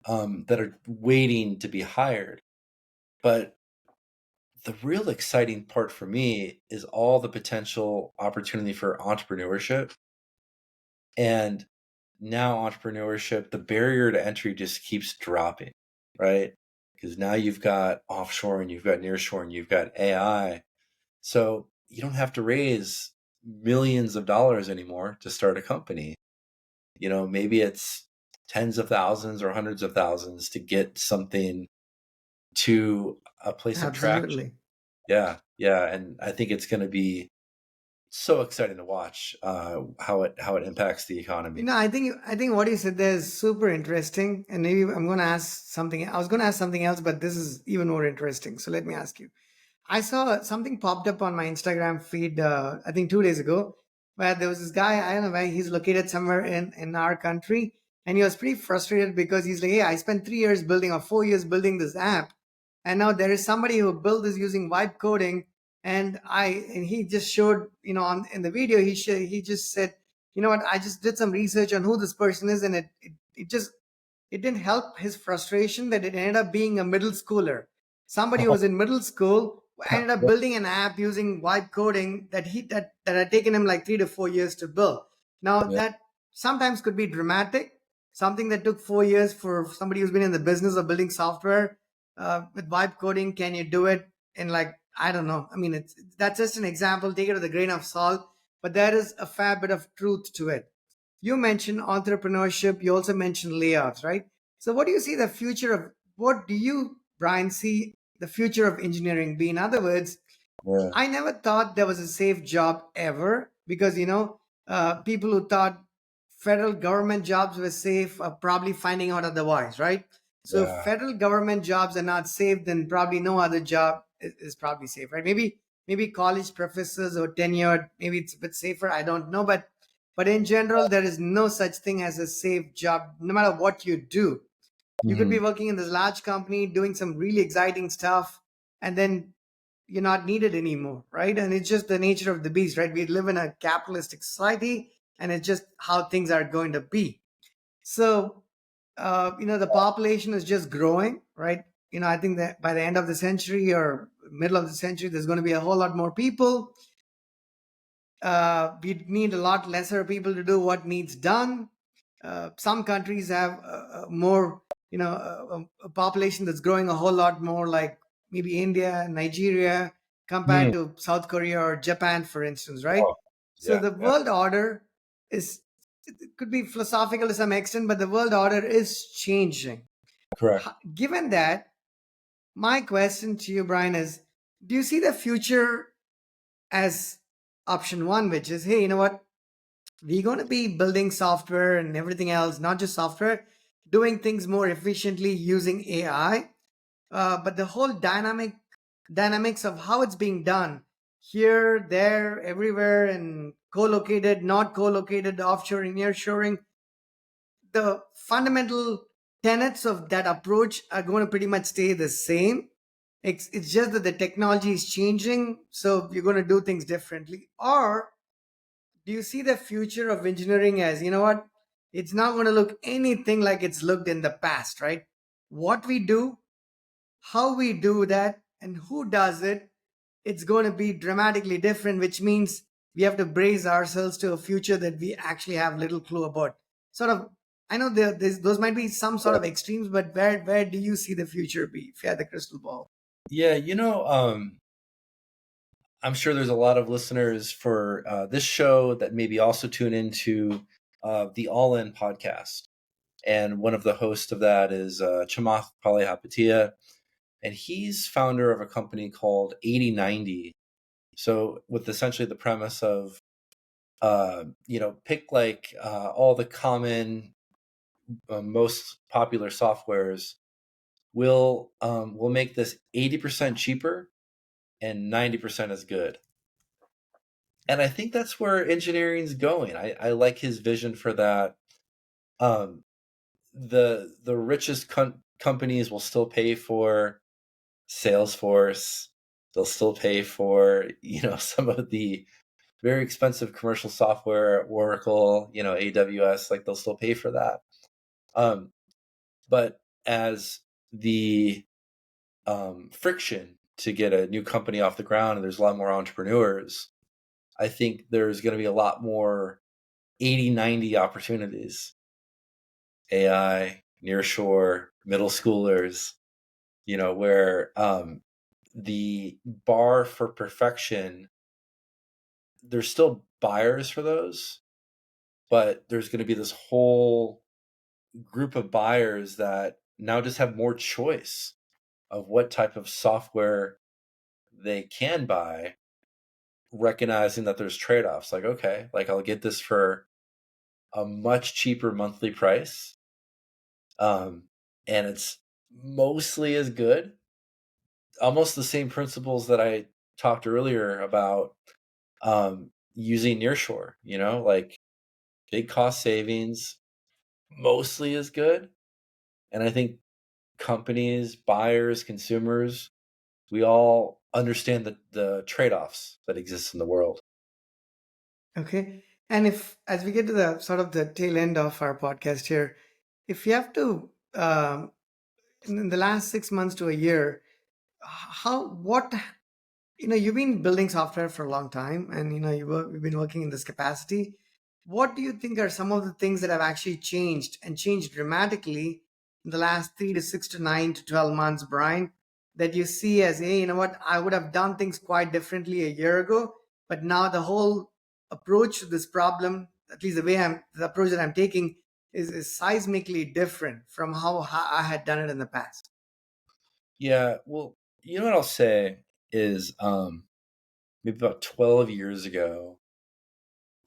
that are waiting to be hired. But the real exciting part for me is all the potential opportunity for entrepreneurship. And now entrepreneurship, the barrier to entry just keeps dropping, right? Because now you've got offshoring, you've got nearshoring, you've got AI. So you don't have to raise millions of dollars anymore to start a company. Maybe it's tens of thousands or hundreds of thousands to get something to a place of traction. Absolutely. Yeah, yeah, and I think it's going to be so exciting to watch how it impacts the economy. I think what you said there is super interesting, and maybe I'm going to ask something. I was going to ask something else, but this is even more interesting. So let me ask you. I saw something popped up on my Instagram feed, I think 2 days ago, where there was this guy. I don't know where he's located, somewhere in our country, and he was pretty frustrated because he's like, "Hey, I spent 3 years building or 4 years building this app, and now there is somebody who built this using vibe coding." And he just showed, on in the video, he just said, "You know what? I just did some research on who this person is, and it didn't help his frustration that it ended up being a middle schooler. Somebody who was in middle school ended up Yeah, building an app using vibe coding that had taken him like 3 to 4 years to build. Now yeah, that sometimes could be dramatic. Something that took 4 years for somebody who's been in the business of building software with vibe coding, can you do it in, like, I don't know. I mean, that's just an example. Take it with a grain of salt, but there is a fair bit of truth to it. You mentioned entrepreneurship. You also mentioned layoffs, right? So, what do you, Brian, see the future of engineering be? In other words, yeah, I never thought there was a safe job ever, because, people who thought federal government jobs were safe are probably finding out otherwise, right? So if yeah. federal government jobs are not safe, then probably no other job is probably safe, right? Maybe college professors or tenured, maybe it's a bit safer. I don't know, but in general, there is no such thing as a safe job, no matter what you do. You could be Mhm. working in this large company doing some really exciting stuff, and then you're not needed anymore, right? And it's just the nature of the beast, right? We live in a capitalistic society, and it's just how things are going to be. So, the population is just growing, right? I think that by the end of the century or middle of the century, there's going to be a whole lot more people. We need a lot lesser people to do what needs done. Some countries have more, a population that's growing a whole lot more, like maybe India, Nigeria, compared Mm. to South Korea or Japan, for instance, right? Oh, So yeah, the yeah, world order is, it could be philosophical to some extent, but the world order is changing. correct. Given that, my question to you, Brian, is, do you see the future as option one, which is, hey, you know what? We're going to be building software and everything else, not just software, doing things more efficiently using AI. But the whole dynamics of how it's being done here, there, everywhere, and co-located, not co-located, offshoring, nearshoring, the fundamental tenets of that approach are going to pretty much stay the same. It's just that the technology is changing, so you're going to do things differently. Or do you see the future of engineering as, you know what, it's not going to look anything like it's looked in the past, right? What we do, how we do that, and who does it, it's going to be dramatically different, which means we have to brace ourselves to a future that we actually have little clue about. Sort of, I know those might be some sort Yeah, of extremes, but where do you see the future be if you had the crystal ball? yeah. I'm sure there's a lot of listeners for this show that maybe also tune into the All In podcast. And one of the hosts of that is Chamath Palihapitiya, and he's founder of a company called 8090. So with essentially the premise of, pick like all the common, most popular softwares. We'll make this 80% cheaper and 90% as good. And I think that's where engineering's going. I like his vision for that. Um, the richest companies will still pay for Salesforce. They'll still pay for some of the very expensive commercial software, Oracle, AWS. Like they'll still pay for that. But as the friction to get a new company off the ground, and there's a lot more entrepreneurs, I think there's going to be a lot more 80-90 opportunities. AI, nearshore, middle schoolers, where the bar for perfection, there's still buyers for those, but there's going to be this whole group of buyers that now just have more choice of what type of software they can buy, recognizing that there's trade-offs. Like, okay, like I'll get this for a much cheaper monthly price, and it's mostly as good. Almost the same principles that I talked earlier about using nearshore. Like big cost savings, mostly as good. And I think companies, buyers, consumers, we all understand the trade-offs that exist in the world. Okay. And if, as we get to the sort of the tail end of our podcast here, if you have to, in the last 6 months to a year, what you've been building software for a long time, and you've been working in this capacity. What do you think are some of the things that have actually changed and changed dramatically in the last 3 to 6 to 9 to 12 months, Brian, that you see as, hey, you know what, I would have done things quite differently a year ago, but now the whole approach to this problem, at least the approach that I'm taking, is seismically different from how I had done it in the past. Yeah, well, you know what I'll say is maybe about 12 years ago,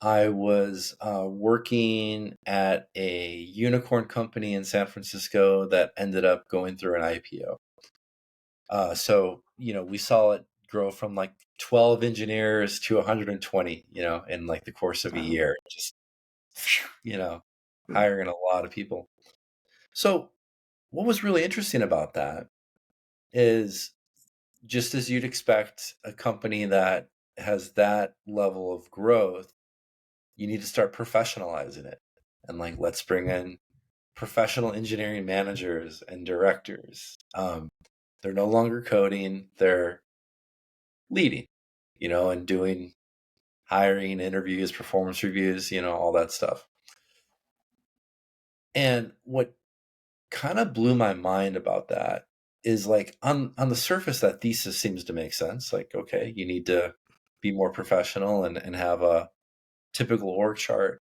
I was working at a unicorn company in San Francisco that ended up going through an IPO. So, we saw it grow from like 12 engineers to 120, in like the course of a Wow. year, just, you know, Hmm. hiring a lot of people. So, what was really interesting about that is, just as you'd expect a company that has that level of growth, you need to start professionalizing it. And like, let's bring in professional engineering managers and directors. They're no longer coding, they're leading, and doing hiring, interviews, performance reviews, all that stuff. And what kind of blew my mind about that is, like, on the surface, that thesis seems to make sense. Like, okay, you need to be more professional and have a typical org chart.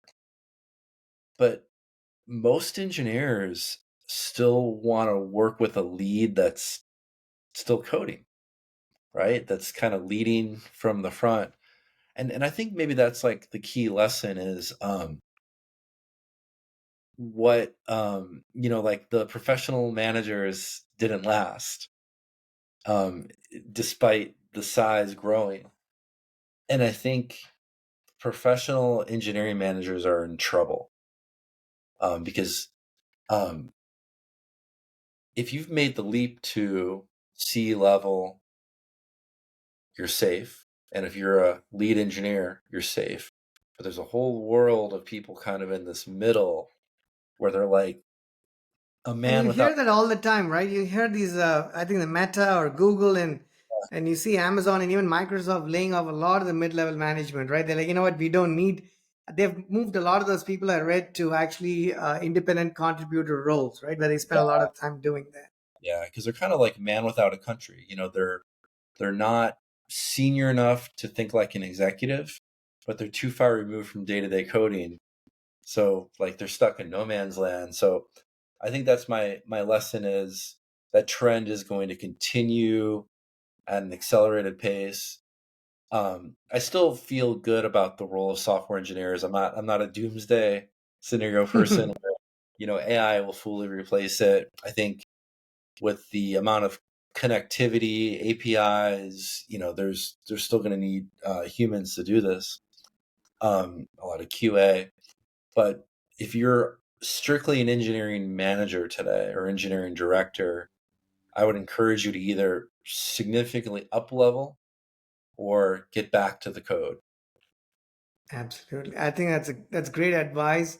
But most engineers still want to work with a lead that's still coding, right? That's kind of leading from the front. And I think maybe that's like the key lesson is what like the professional managers didn't last, um, despite the size growing. And I think professional engineering managers are in trouble, because um, if you've made the leap to C level, you're safe. And if you're a lead engineer, you're safe. But there's a whole world of people kind of in this middle where they're like a And man you without. hear that all the time, right? You hear these, I think the Meta or Google, and you see Amazon and even Microsoft laying off a lot of the mid-level management, right? They're like, you know what, we don't need. They've moved a lot of those people I read to actually independent contributor roles, right? Where they spend a lot Yeah, of time doing that. yeah, because they're kind of like man without a country. They're not. senior enough to think like an executive, but they're too far removed from day-to-day coding. So like they're stuck in no man's land. So I think that's my lesson is that trend is going to continue at an accelerated pace. I still feel good about the role of software engineers. I'm not a doomsday scenario person where, AI will fully replace it. I think with the amount of connectivity, APIs, there's still going to need humans to do this. A lot of QA, but if you're strictly an engineering manager today or engineering director, I would encourage you to either significantly up level or get back to the code. Absolutely. I think that's great advice.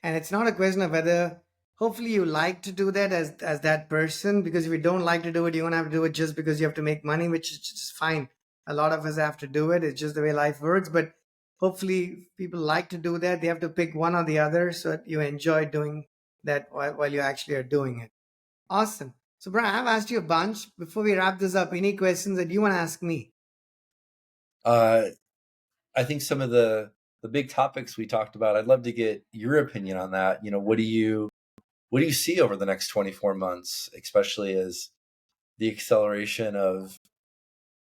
And it's not a question of whether hopefully you like to do that as that person, because if you don't like to do it, you don't have to do it just because you have to make money, which is just fine. A lot of us have to do it. It's just the way life works. But hopefully people like to do that. They have to pick one or the other so that you enjoy doing that while you actually are doing it. Awesome. So Brian, I've asked you a bunch. Before we wrap this up, any questions that you want to ask me? Uh, I think some of the big topics we talked about, I'd love to get your opinion on that. What do you see over the next 24 months, especially as the acceleration of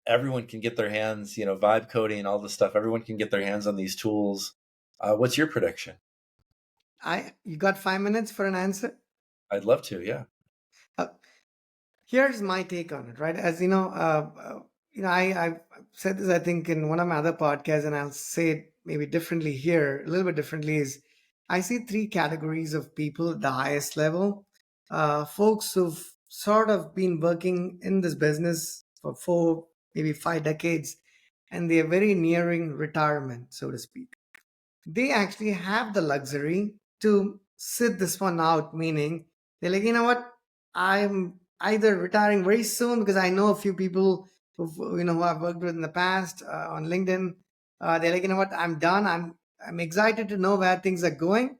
everyone can get their hands, vibe coding, all this stuff, everyone can get their hands on these tools. What's your prediction? You got 5 minutes for an answer? I'd love to, yeah. Uh, Here's my take on it, right? As I've said this, I think, in one of my other podcasts, and I'll say it maybe differently here, a little bit differently, is I see three categories of people at the highest level. Folks who've sort of been working in this business for 4, maybe 5 decades, and they're very nearing retirement, so to speak. They actually have the luxury to sit this one out, meaning they're like, you know what, I'm either retiring very soon, because I know a few people who I've worked with in the past on LinkedIn. They're like, you know what, I'm done. I'm excited to know where things are going,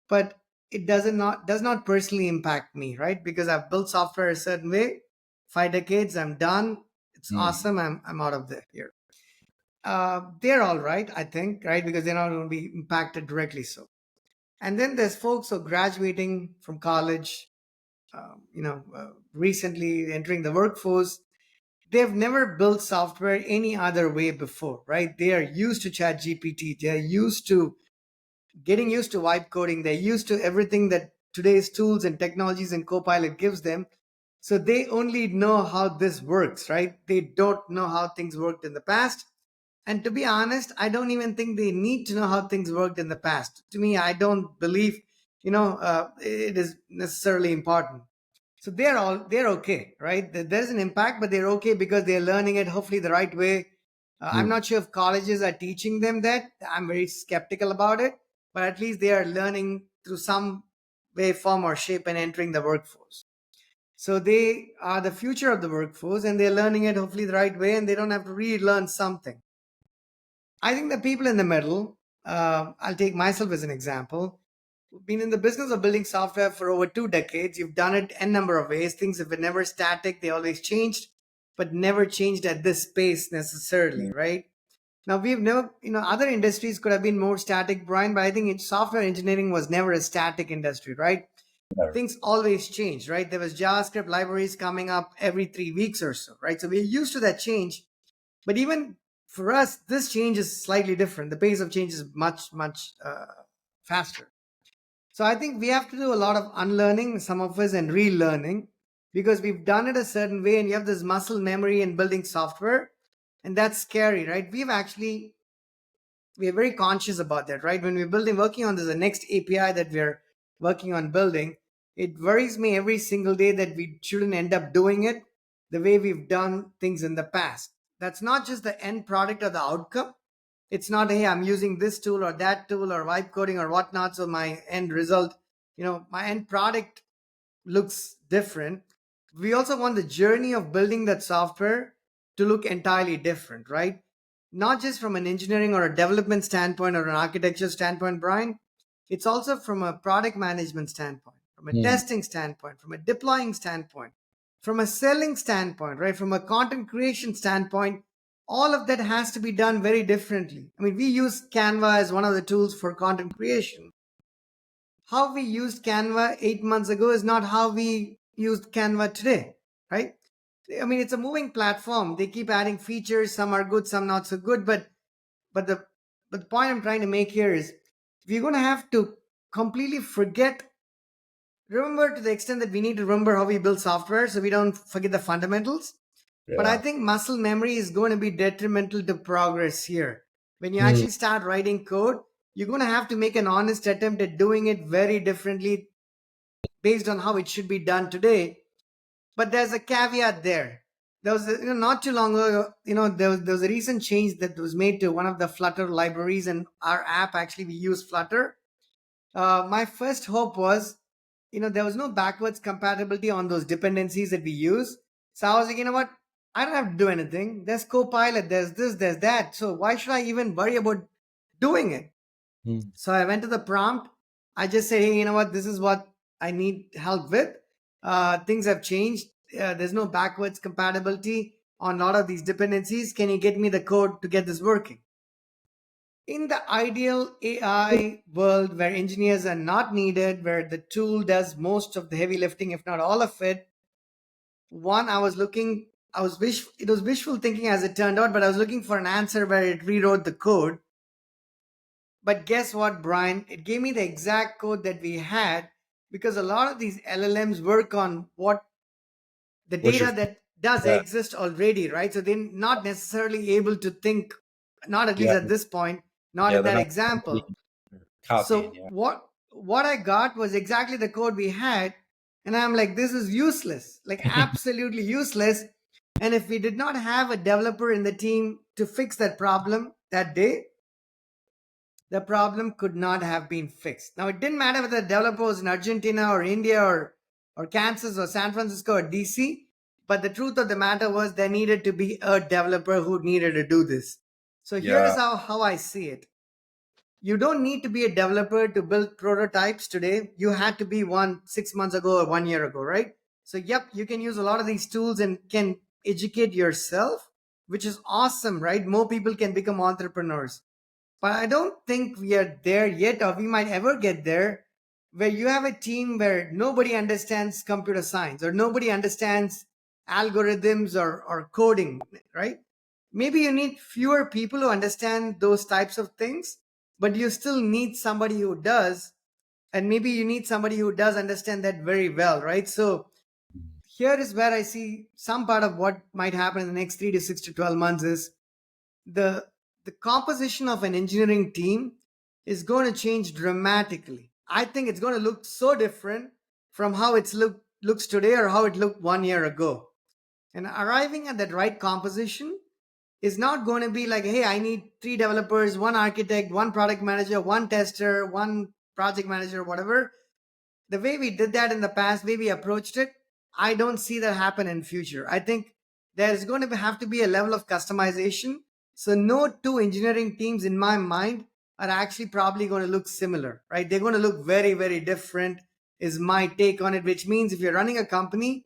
but it does not personally impact me, right? Because I've built software a certain way, 5 decades, I'm done. It's Mm, awesome. I'm out of there here. They're all right, I think, right? Because they're not going to be impacted directly. So, and then there's folks who are graduating from college, recently entering the workforce. They've never built software any other way before, right? They are used to Chat GPT. They're used to getting used to vibe coding. They're used to everything that today's tools and technologies and Copilot gives them. So they only know how this works, right? They don't know how things worked in the past. And to be honest, I don't even think they need to know how things worked in the past. To me, I don't believe, it is necessarily important. So they're okay, right? There's an impact, but they're okay because they're learning it hopefully the right way. I'm mm, not sure if colleges are teaching them that. I'm very skeptical about it, but at least they are learning through some way, form, or shape and entering the workforce. So they are the future of the workforce, and they're learning it hopefully the right way, and they don't have to relearn something. I think the people in the middle, I'll take myself as an example. We've been in the business of building software for over 2 decades. You've done it n number of ways. Things have been never static, they always changed, but never changed at this pace necessarily, mm. right? Now, we've never, other industries could have been more static, Brian, but I think software engineering was never a static industry, right? Never. Things always change, right? There was JavaScript libraries coming up every 3 weeks or so, right? So we're used to that change. But even for us, this change is slightly different. The pace of change is much, much faster. So I think we have to do a lot of unlearning, some of us, and relearning, because we've done it a certain way and you have this muscle memory in building software. And that's scary, right? We're very conscious about that, right? When we're working on this, the next API that we're working on building, it worries me every single day that we shouldn't end up doing it the way we've done things in the past. That's not just the end product or the outcome. It's not, hey, I'm using this tool or that tool or vibe coding or whatnot. So my end result, my end product looks different. We also want the journey of building that software to look entirely different, right? Not just from an engineering or a development standpoint or an architecture standpoint, Brian. It's also from a product management standpoint, from a Mm, testing standpoint, from a deploying standpoint, from a selling standpoint, right? From a content creation standpoint. all of that has to be done very differently. I mean, we use Canva as one of the tools for content creation. How we used Canva 8 months ago is not how we used Canva today, right? I mean, it's a moving platform. They keep adding features. Some are good, some not so good. But the but the point I'm trying to make here is we're going to have to completely forget. Remember to the extent that we need to remember how we build software, so we don't forget the fundamentals. But I Yeah. think muscle memory is going to be detrimental to progress here. When you Hmm. actually start writing code, you're going to have to make an honest attempt at doing it very differently based on how it should be done today. But there's a caveat there. There was, not too long ago, there was a recent change that was made to one of the Flutter libraries, and our app actually we use Flutter. My first hope was, there was no backwards compatibility on those dependencies that we use. So I was like, you know what? I don't have to do anything. There's Copilot, there's this, there's that. So why should I even worry about doing it? Hmm. So I went to the prompt. I just said, hey, you know what? This is what I need help with. Things have changed. There's no backwards compatibility on a lot of these dependencies. Can you get me the code to get this working? In the ideal AI world where engineers are not needed, where the tool does most of the heavy lifting, if not all of it, one, it was wishful thinking as it turned out, but I was looking for an answer where it rewrote the code. But guess what, Brian? It gave me the exact code that we had because a lot of these LLMs work on what the What's your data that does yeah exist already, right? So they're not necessarily able to think, not at least yeah at this point, not yeah in they're that not example. copying. So Yeah. what I got was exactly the code we had, and I'm like, this is useless, like absolutely useless. And if we did not have a developer in the team to fix that problem that day, the problem could not have been fixed. Now, it didn't matter whether the developer was in Argentina or India or Kansas or San Francisco or DC, but the truth of the matter was there needed to be a developer who needed to do this. So here is Yeah. how I see it. You don't need to be a developer to build prototypes today. You had to be one 6 months ago or 1 year ago, right? So, yep, you can use a lot of these tools and can educate yourself, which is awesome, right? More people can become entrepreneurs. But I don't think we are there yet, or we might ever get there, where you have a team where nobody understands computer science or nobody understands algorithms or coding, right? Maybe you need fewer people who understand those types of things, but you still need somebody who does. And maybe you need somebody who does understand that very well, right? So here is where I see some part of what might happen in the next 3 to 6 to 12 months is the the composition of an engineering team is going to change dramatically. I think it's going to look so different from how looks today or how it looked 1 year ago. And arriving at that right composition is not going to be like, hey, I need three developers, one architect, one product manager, one tester, one project manager, whatever. The way we did that in the past, way we approached it, I don't see that happen in future. I think there's going to have to be a level of customization. So no two engineering teams in my mind are actually probably going to look similar, right? They're going to look very, very different is my take on it, which means if you're running a company,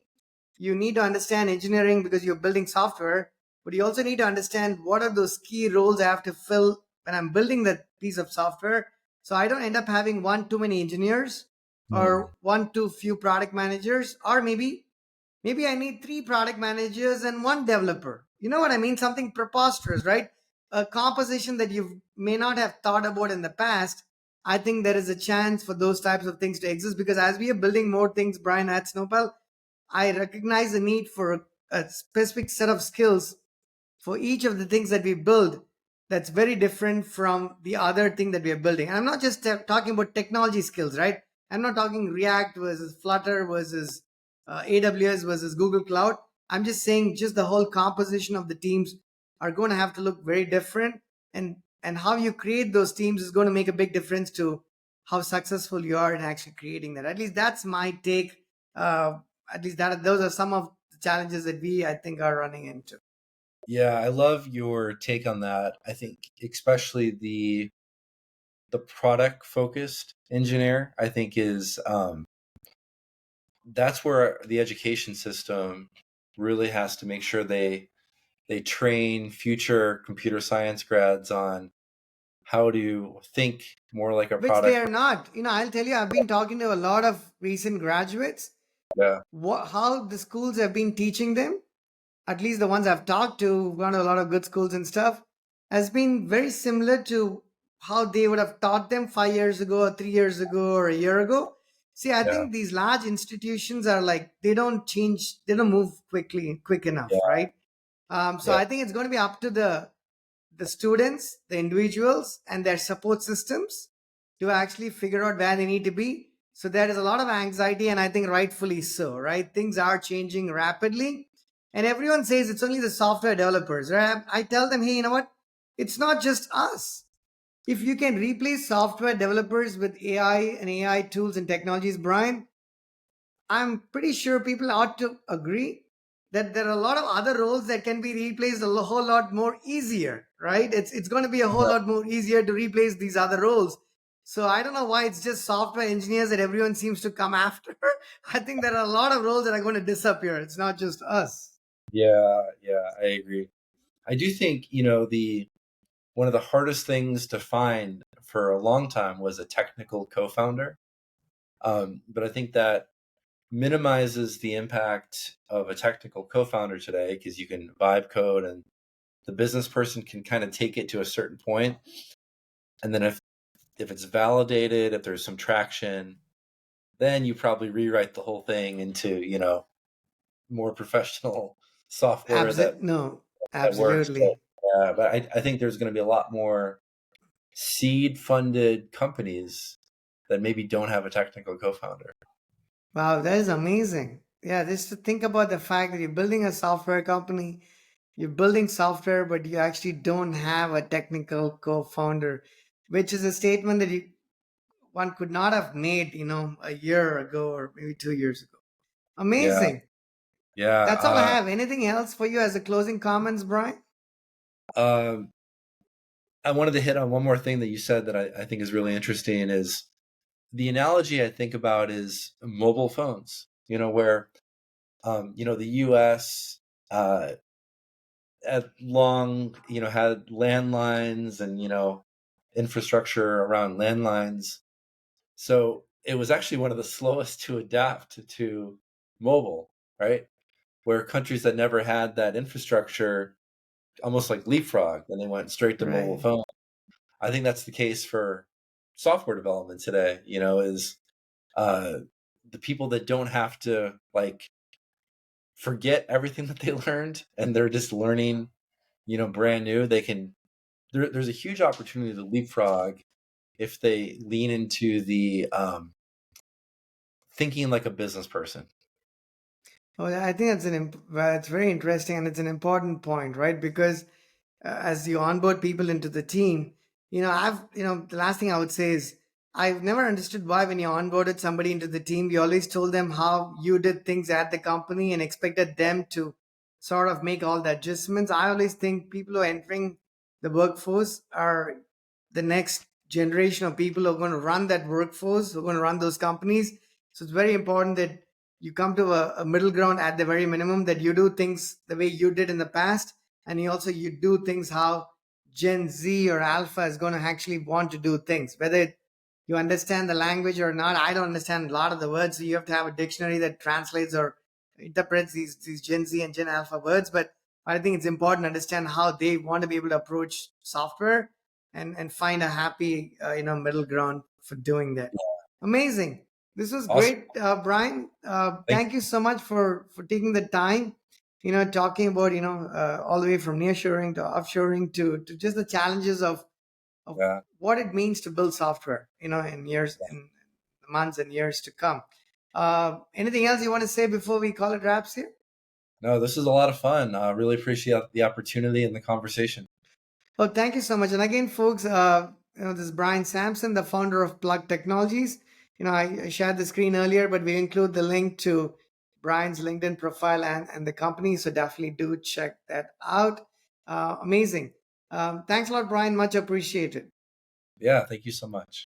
you need to understand engineering because you're building software, but you also need to understand what are those key roles I have to fill when I'm building that piece of software. So I don't end up having one too many engineers Hmm. or one too few product managers, or maybe I need three product managers and one developer. You know what I mean? Something preposterous, right? A composition that you may not have thought about in the past. I think there is a chance for those types of things to exist because as we are building more things, Brian, at Snowball, I recognize the need for a specific set of skills for each of the things that we build that's very different from the other thing that we are building. And I'm not just talking about technology skills, right? I'm not talking React versus Flutter versus AWS versus Google Cloud. I'm just saying just the whole composition of the teams are going to have to look very different, and how you create those teams is going to make a big difference to how successful you are in actually creating that. At least that's my take. Uh, at least that those are some of the challenges that we I think are running into. Yeah, I love your take on that. I think especially the product focused engineer, I think is that's where the education system really has to make sure they they train future computer science grads on how to think more like a Which they product. are not. I'll tell you, I've been talking to a lot of recent graduates. Yeah, How the schools have been teaching them, at least the ones I've talked to, gone to a lot of good schools and stuff, has been very similar to how they would have taught them 5 years ago, or 3 years ago, or a year ago. See, I yeah, think these large institutions are like, they don't change, they don't move quick enough, yeah, right? So yeah, I think it's going to be up to the students, the individuals, and their support systems to actually figure out where they need to be. So there is a lot of anxiety, and I think rightfully so, right? Things are changing rapidly, and everyone says it's only the software developers, right? I tell them, hey, you know what? It's not just us. If you can replace software developers with AI and AI tools and technologies, Brian, I'm pretty sure people ought to agree that there are a lot of other roles that can be replaced whole lot more easier, right? It's going to be a whole lot more easier to replace these other roles. So I don't know why it's just software engineers that everyone seems to come after. I think there are a lot of roles that are going to disappear. It's not just us. yeah. I agree. I do think, the one of the hardest things to find for a long time was a technical co-founder. But I think that minimizes the impact of a technical co-founder today because you can vibe code and the business person can kind of take it to a certain point, and then if it's validated, if there's some traction, then you probably rewrite the whole thing into more professional software No, that works. absolutely. But I think there's going to be a lot more seed funded companies that maybe don't have a technical co-founder. Wow, that is amazing. Yeah, just to think about the fact that you're building a software company, you're building software, but you actually don't have a technical co-founder, which is a statement that one could not have made, a year ago or maybe 2 years ago. Yeah, Amazing. yeah. That's all I have. Anything else for you as a closing comments, Brian? Um, I wanted to hit on one more thing that you said that I think is really interesting is the analogy I think about is mobile phones, where, the US had long, had landlines and, infrastructure around landlines. So it was actually one of the slowest to adapt to mobile, right? Where countries that never had that infrastructure almost like leapfrog and they went straight to mobile Right. phone. I think that's the case for software development today, is uh, the people that don't have to like forget everything that they learned and they're just learning, brand new. There's a huge opportunity to leapfrog if they lean into the thinking like a business person. Well, I think well, it's very interesting and it's an important point, right? Because as you onboard people into the team, the last thing I would say is I've never understood why when you onboarded somebody into the team, you always told them how you did things at the company and expected them to sort of make all the adjustments. I always think people who are entering the workforce are the next generation of people who are going to run that workforce, who are going to run those companies. So it's very important that you come to a middle ground at the very minimum, that you do things the way you did in the past, and you do things how Gen Z or Alpha is going to actually want to do things, whether you understand the language or not. I don't understand a lot of the words, so you have to have a dictionary that translates or interprets these Gen Z and Gen Alpha words. But I think it's important to understand how they want to be able to approach software and find a happy middle ground for doing that. Amazing. This was Awesome. great, Brian. Thank Thank you so much for taking the time. Talking about all the way from nearshoring to offshoring to just the challenges of you. Yeah. what it means to build software. In months and years to come. Anything else you want to say before we call it wraps here? No, this is a lot of fun. Really appreciate the opportunity and the conversation. Well, thank you so much. And again, folks, this is Brian Samson, the founder of Plugg Technologies. I shared the screen earlier, but we include the link to Brian's LinkedIn profile and the company. So definitely do check that out. Amazing. Thanks a lot, Brian. Much appreciated. Yeah, thank you so much.